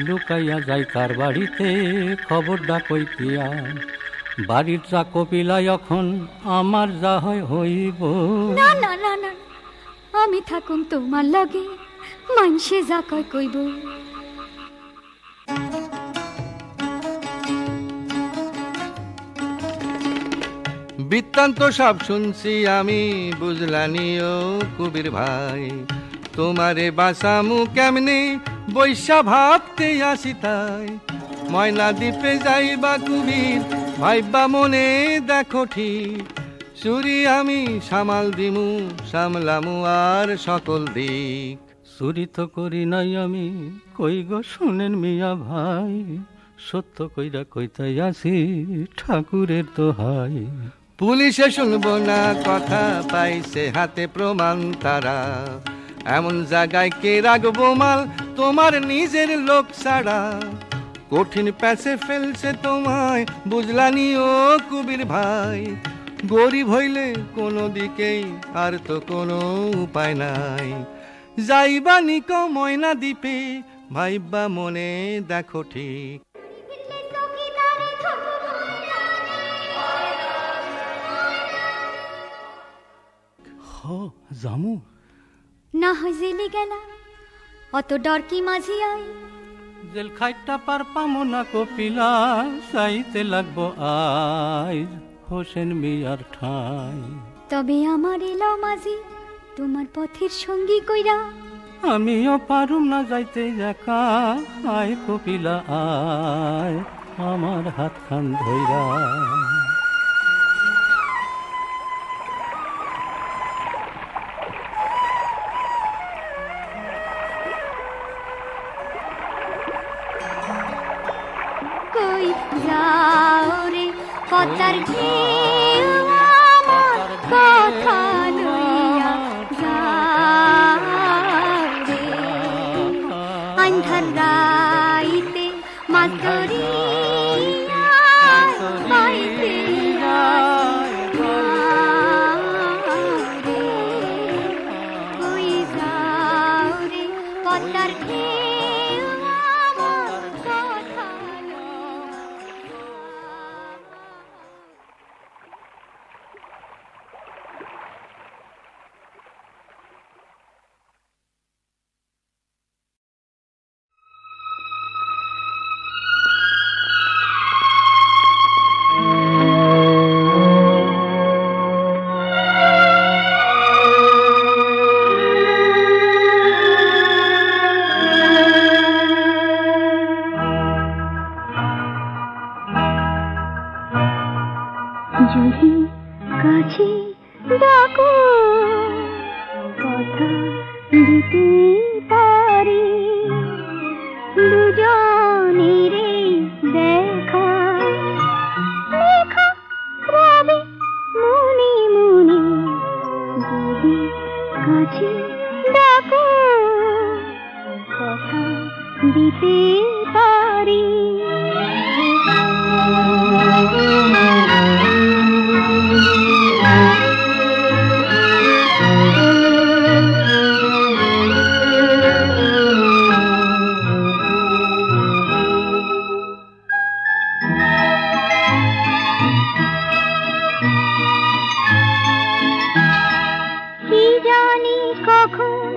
লুকাইয়া যাই কার বাড়িতে খবর ডাকইতিয়া বাড়ির যা কপিলা এখন আমার যা হয় হইব না না না না আমি থাকুম তোমার লগে মানসে যা কয় কইব বৃত্তান্ত সব শুনছি আমি বুঝলানি ও কবির ভাই তোমারে বাসামু কেমনে বৈশা ভাবতে আসি তাই ময়না দ্বীপে যাইবা কুবির ভাইবা মনে দেখো ঠিক চুরি আমি সামাল দিমু সামলামু আর সকল দিক চুরি তো করি নাই আমি কই গো শুনেন মিয়া ভাই সত্য কইরা কইতাই আসি ঠাকুরের দোহাই পুলিশে শুনবো না কথা পাইছে হাতে প্রমাণ তারা এমন জায়গায় কে রাখবো মাল তোমার নিজের লোক ছাড়া কঠিন প্যাসে ফেলছে তোমায় বুঝলানি ও কবির ভাই গরিব হইলে কোনো দিকেই আর তো কোনো উপায় নাই যাইবা নিক ময়না দ্বীপে ভাইবা মনে দেখো ঠিক জামু না হয় জেলে গেলা অত ডর কি মাঝি আই জেল খাইটা পার পামো না কপিলা চাইতে লাগবো আই হোসেন মিয়ার ঠাই তবে আমার এলো মাঝি তোমার পথের সঙ্গী কইরা আমিও পারুম না যাইতে একা আয় কপিলা আয় আমার হাতখান ধইরা। কই যাও রে পদ্মার ঢেউ আমার কথা লইয়া যাও রে আন্ধার রাইতে মাছ ধরিয়া পাইতে কই যাও রে পদ্মার ঢেউ আমার কথা যদি কাছে ডাকো কথা দিতে পারি দুজনের দেখা লেখা রবে মনে মনে যদি কাছে ডাকো কথা দিতে পারি কি জানি কখন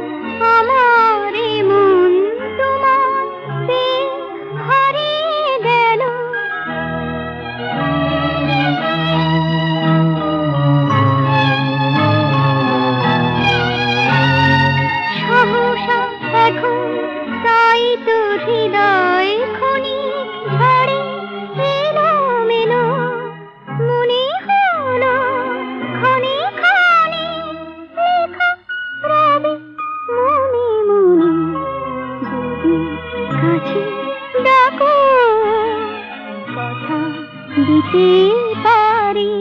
আমার মন তোমার হারিয়ে গেল সহসা এখন তাই তো হৃদয় খনি ঝড়ে এলো মেলো মনে হলো খনি খনি লেখা রবে মনে মনে যদি কাছে ডাকো কথা দিতে পারি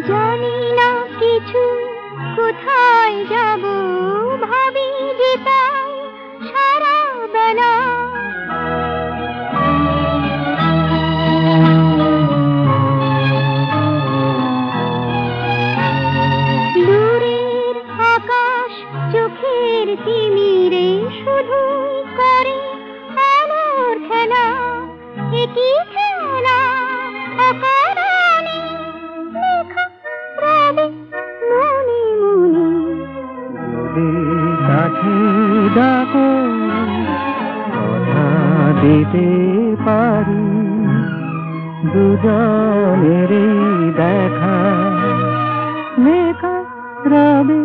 জানি না কিছু কোথায় যাব ভাবি যে তাই সারা বেলা দূরের আকাশ চোখের তিমিরে শুধুই করে আলোর খেলা একই খেলা অকারণে লেখা রবে মনে মনে যদি কাছে ডাকো কথা দিতে পারি দুজনের দেখা লেখা রবে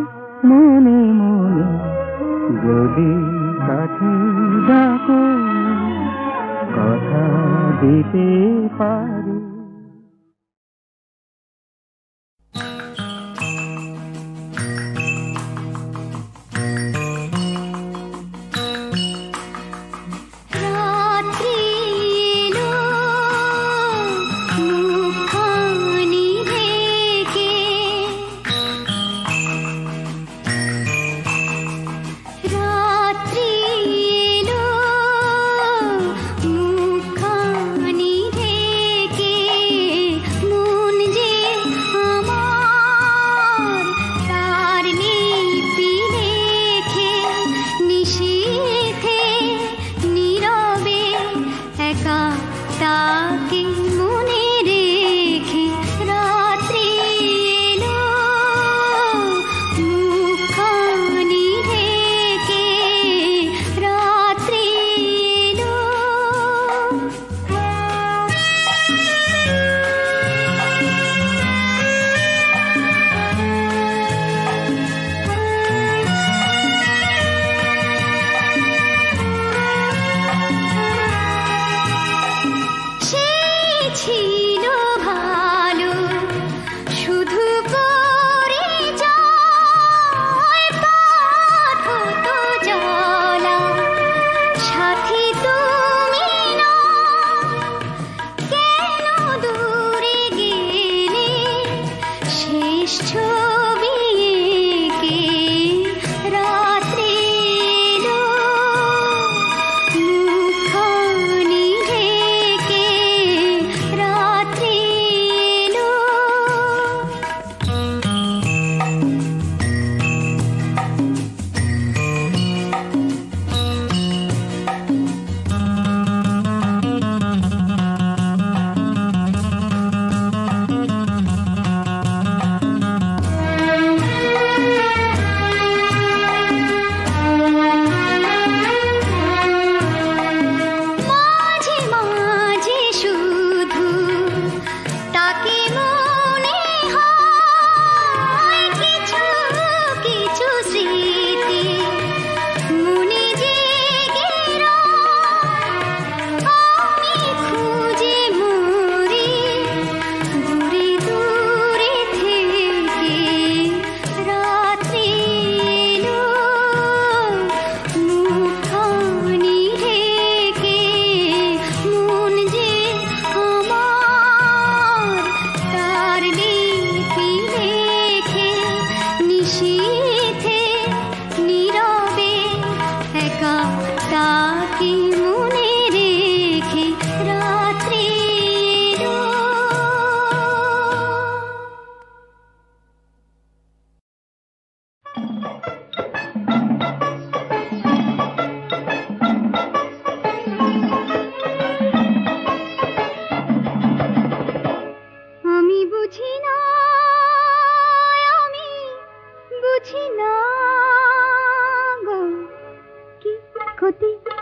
মনে মনে যদি কাছে ডাকো কথা দিতে পারি রাত্রি এলো মুখখানি ঢেকে রাত্রি এলো মুখখানি ঢেকে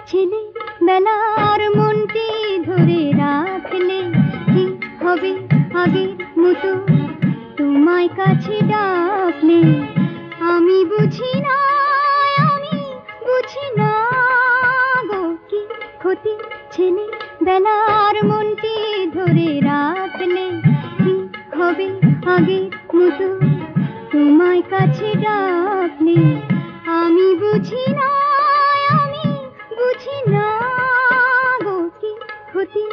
ছেলে বেলার মনটি ধরে রাখলে কি হবে আগের মতো তোমায় কাছে ডাকলে আমি বুঝি না গো কি ক্ষতি ছেলে বেলার মনটি ধরে রাখলে কি হবে আগের মতো তোমায় কাছে ডাকলে আমি বুঝি না গো কি ক্ষতি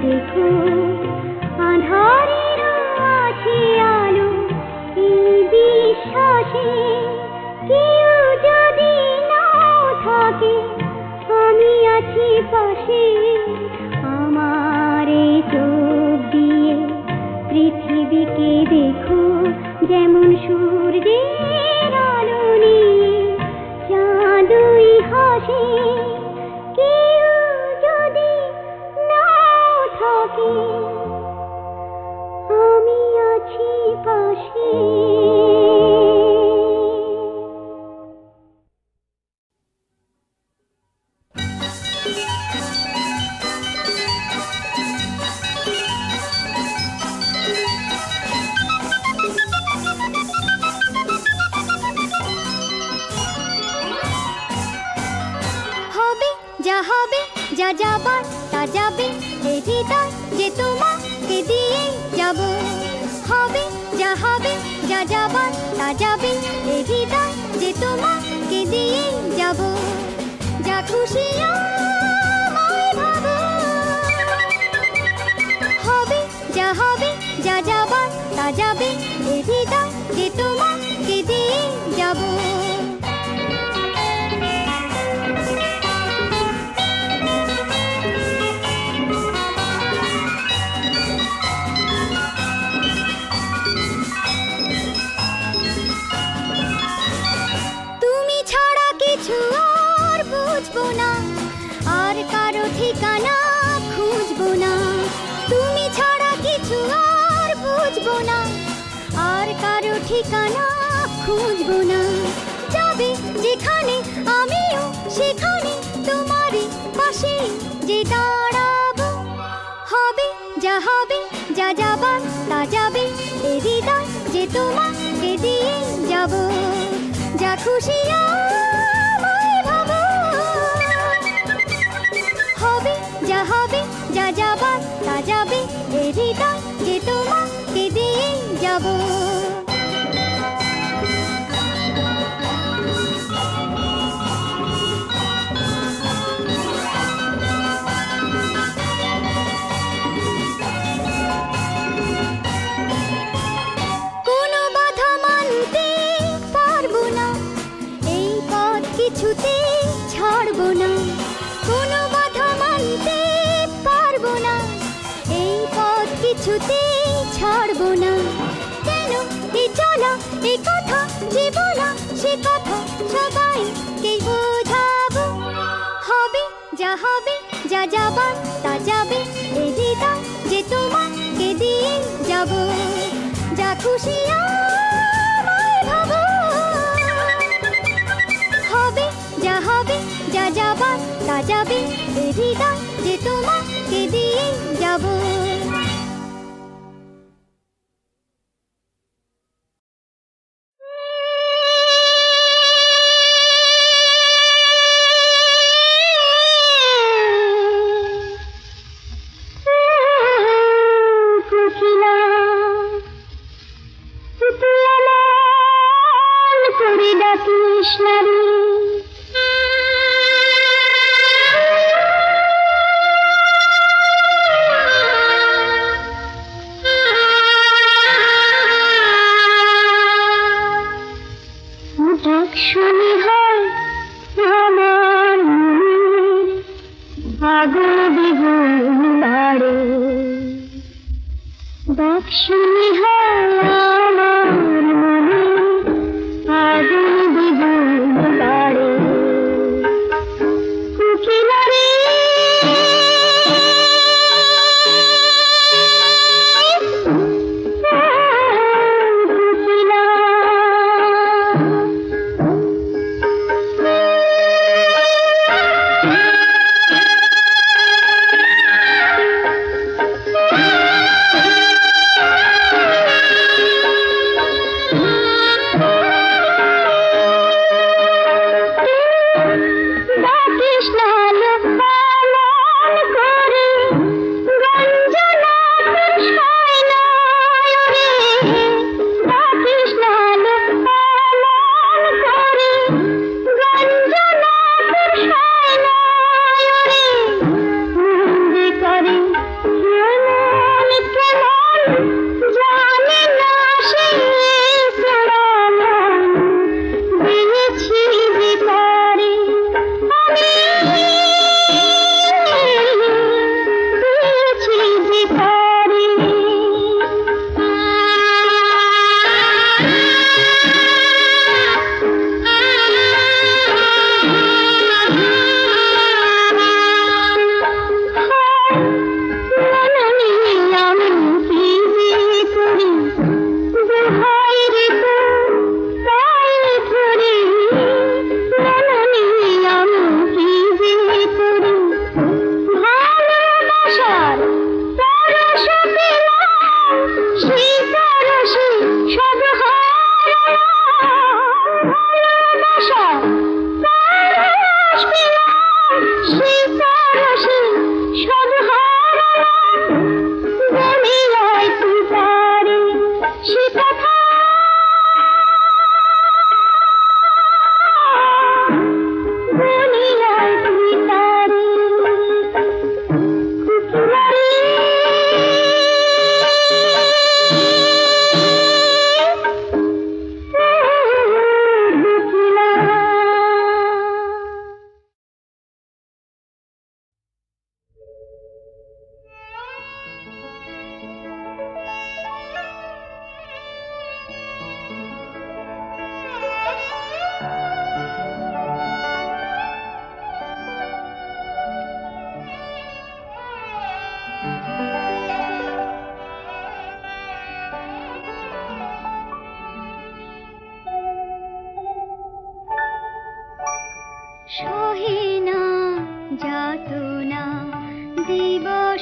দেখো আঁধারের আছে আলো এই বিশ্বাসে কেউ যদি নাও থাকে আমি আছি পাশে আমার এই চোখ দিয়ে পৃথিবীকে দেখো যেমন সূর্যের আলো নিয়ে চাঁদই হাসে কেউ যদি নাও থাকে আমি আছি পাশে। যা যাবার তা যাবে এই হৃদয় যে তোমাকে দিয়ে যাব হবে যা যাবার তা যাবে এই হৃদয় যে তোমাকে দিয়ে যাব যা খুশি আমায় ভাবো হবে যা যাবার তা যাবে এই হৃদয় যে তোমাকে দিয়ে যাব। আর কারো ঠিকানা খুঁজবো না তুমি ছাড়া কিছু আর বুঝবো না আর কারো ঠিকানা খুঁজবো না যাবে যেখানে আমিও সেখানে তোমারই পাশে যে দাঁড়াবো হবে যা যাবার তা যাবে এই হৃদয় যে তোমাকে দিয়ে যাব যা খুশি যা যাবার তা যাবে এই হৃদয় যে তোমাকে দিয়ে যাব। কোনো বাধা মানতে পারবো না এই পথ কিছুতে ছাড়বো না কোনো বাধা মানতে পারবো না এই পথ কিছুতে ছাড়বো না কেন এই চলা এই কথা যে বলা সে কথা সবাইকে বোঝাবো হবে যা যাবার তা যাবে এই হৃদয় যে তোমাকে দিয়ে যাব যা খুশি আমায় ভাবো হবে যা যাবার তা যাবে এই হৃদয় যে তোমাকে দিয়ে যাব।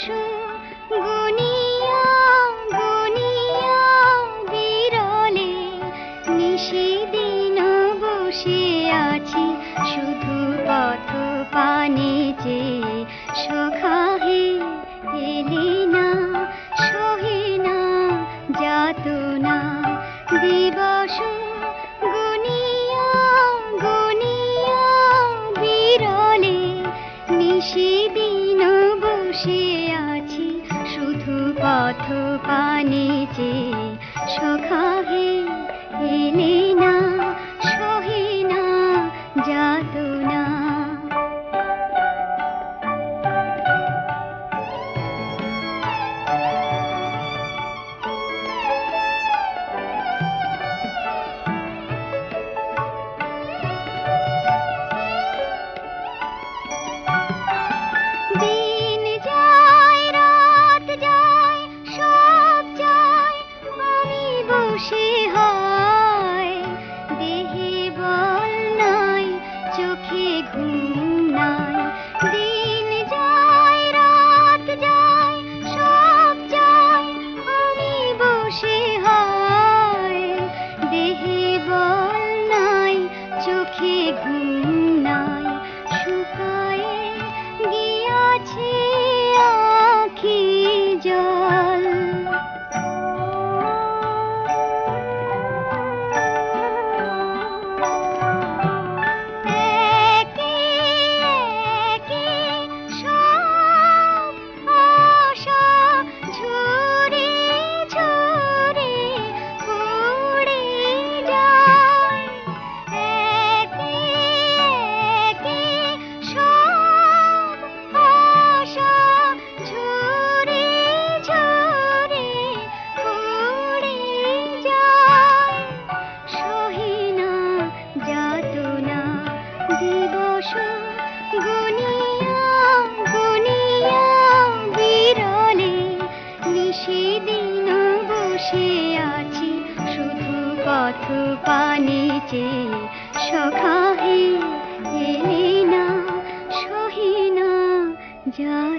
গুনিয়া গুনিয়া বিরলে নিশিদিন বসে আছি শুধু পথ পানে চেয়ে সখা হে এলি না সহে না যাতনা দিবস গুনিয়া গুনিয়া বিরলে নিশিদিন বসে আছি শুধু পথ পানে চেয়ে সখা হে এলি না সহে না যাতনা সখা হে এলি না সহে না যা